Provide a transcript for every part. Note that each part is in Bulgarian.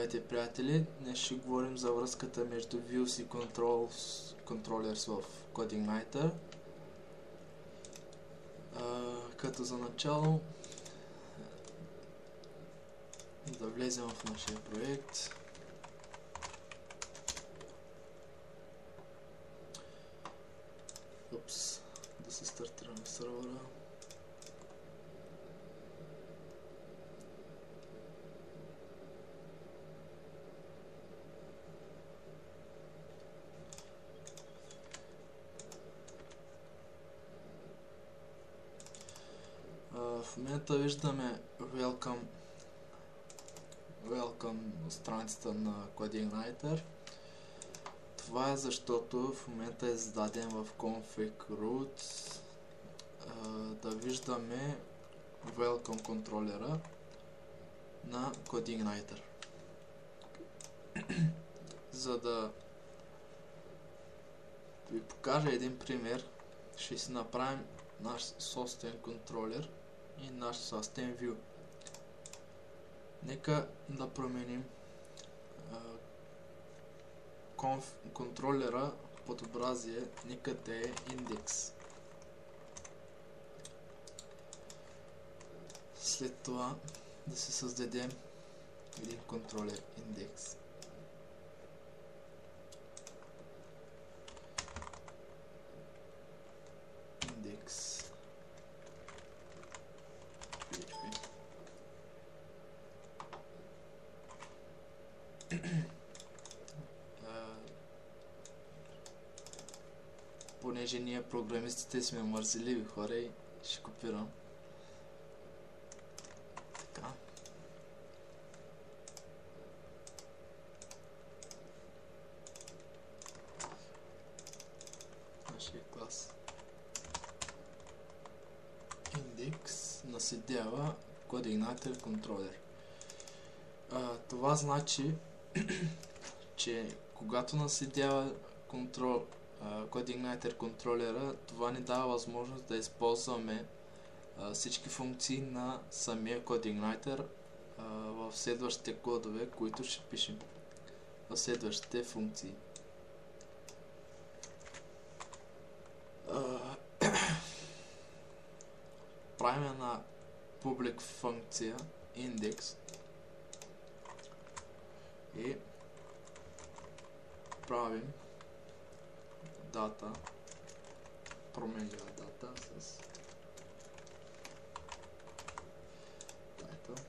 Здравейте, приятели! Днес ще говорим за връзката между views и controllers в CodingNighter. Като за начало да влезем в нашия проект. Да се стартираме сървъра. В момента виждаме Welcome страницата на CodingNighter. Това е защото в момента е зададен в config root да виждаме Welcome контролера на CodingNighter. За да ви покажа един пример, ще си направим наш собствен контролер и наш собствен view. Нека да променим контролера подобразие, нека да е index. След това да се създадем един контролер index. Понеже ние програмистите сме мързеливи хора и ще копирам. Така. Нашия клас index наследява CodingNighter контролер. Това значи, че когато наследява CodingNighter контролера, това ни дава възможност да използваме всички функции на самия CodingNighter в следващите кодове, които ще пишем в следващите функции. Правим една public функция index и правим дата, променлива дата с title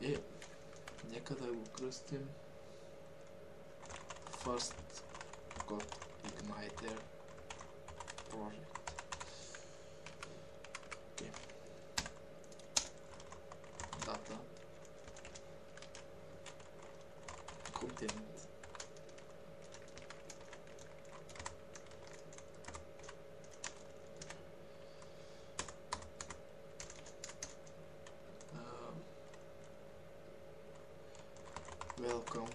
и нека да го кръстим First CodingNighter Project. Дата, контент, welcome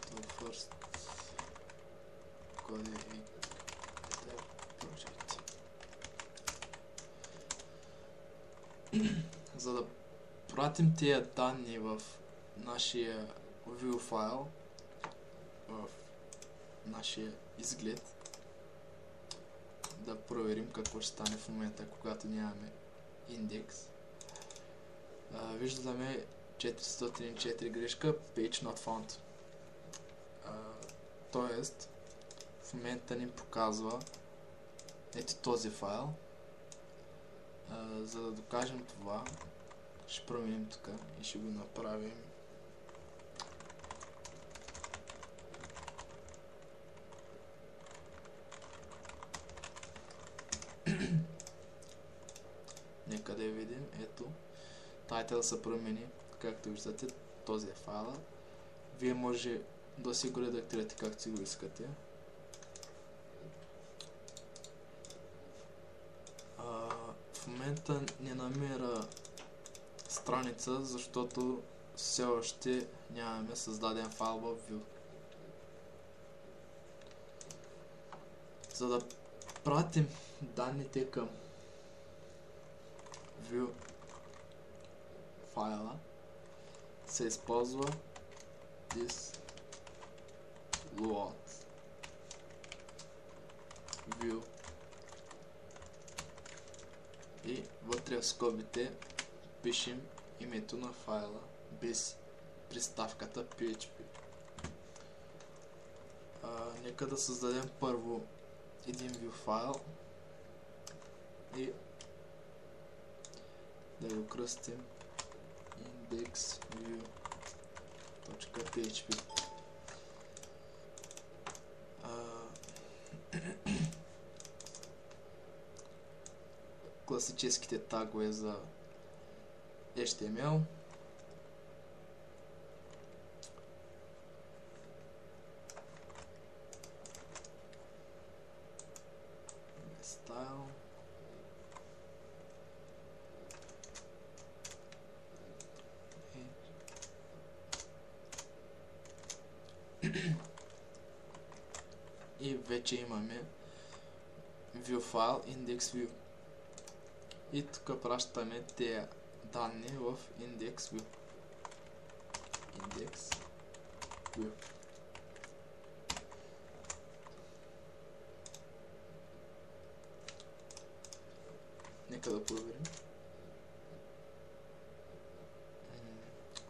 to first CodingNighter project. За да пратим тия данни в нашия view файл, в нашия изглед, да проверим какво ще стане в момента, когато нямаме индекс. Виждаме 404 грешка, page not found. Тоест, в момента ни показва ето този файл. За да докажем това, ще променим тук и ще го направим нека да я видим. Ето, title се промени, както виждате, този е файла. Вие може да си го редактирате както си го искате. В момента не намира страница, защото все още нямаме създаден файл в Vue. За да пратим данните към Vue файла се използва this load view и вътре в скобите пишем името на файла без приставката PHP. Нека да създадем първо един view файл и да го кръстим indexview.php. Класическите тагове за HTML. Style. И вече имаме view файл indexView. И тук пращаме тези данни в indexView. Нека да проверим.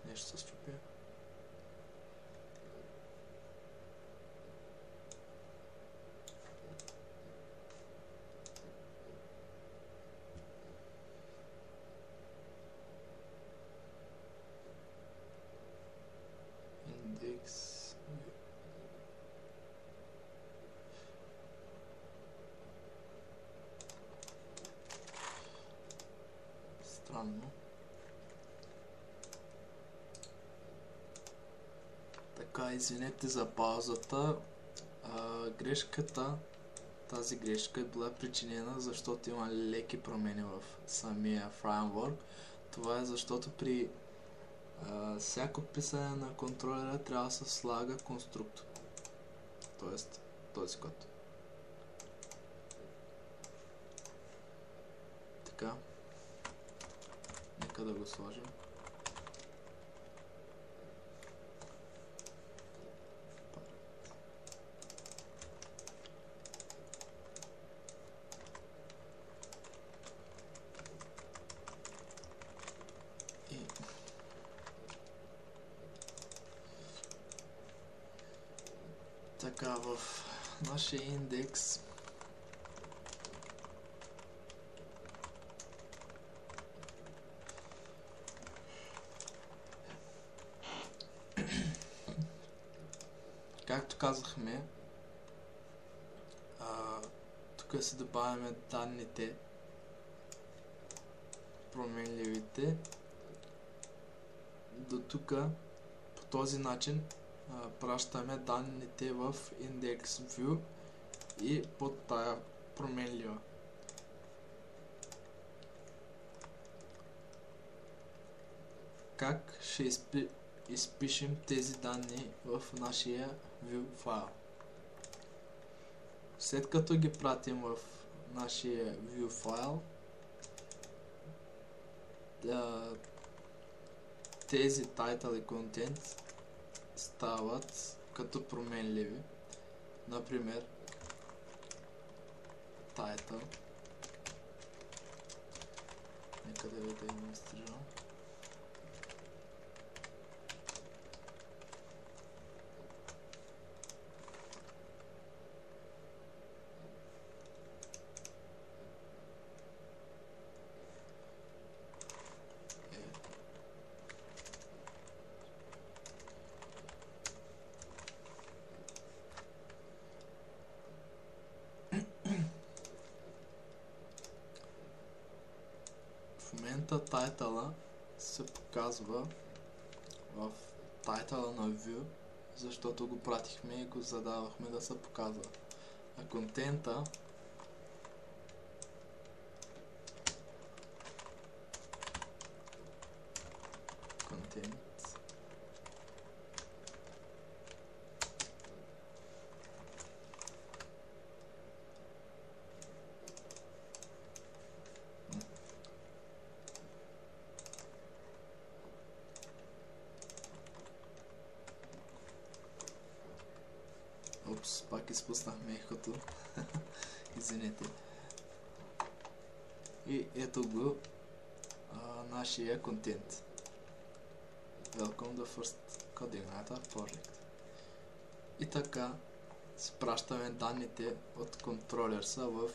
Нещо се счупи. Странно. Така, извинете за паузата. Тази грешка е била причинена, защото има леки промени в самия фреймворк. Това е защото при всяко писане на контролера трябва да се слага конструктор. Тоест този код. Така. Нека да го сложим. И така, в нашия индекс както казахме, тук си добавяме данните, променливите. До тук по този начин пращаме данните в indexView и под тая променлива. Как ще изпишем тези данни в нашия view файл? След като ги пратим в нашия view файл, тези title и content стават като променливи. Например, title. Нека да ви да администрирам. В момента тайтъла се показва в тайтъла на view, защото го пратихме и го задавахме да се показва. А контента Упс, пак изпуснахме ехото. Извинете. И ето го нашия контент. Welcome to first Codeigniter project. И така спращаме данните от контролерса в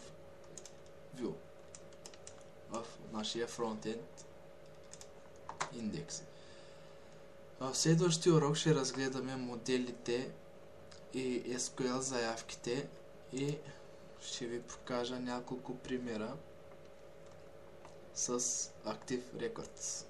Vue, в нашия фронтенд индекс. В следващия урок ще разгледаме моделите и SQL заявките и ще ви покажа няколко примера с Active Records.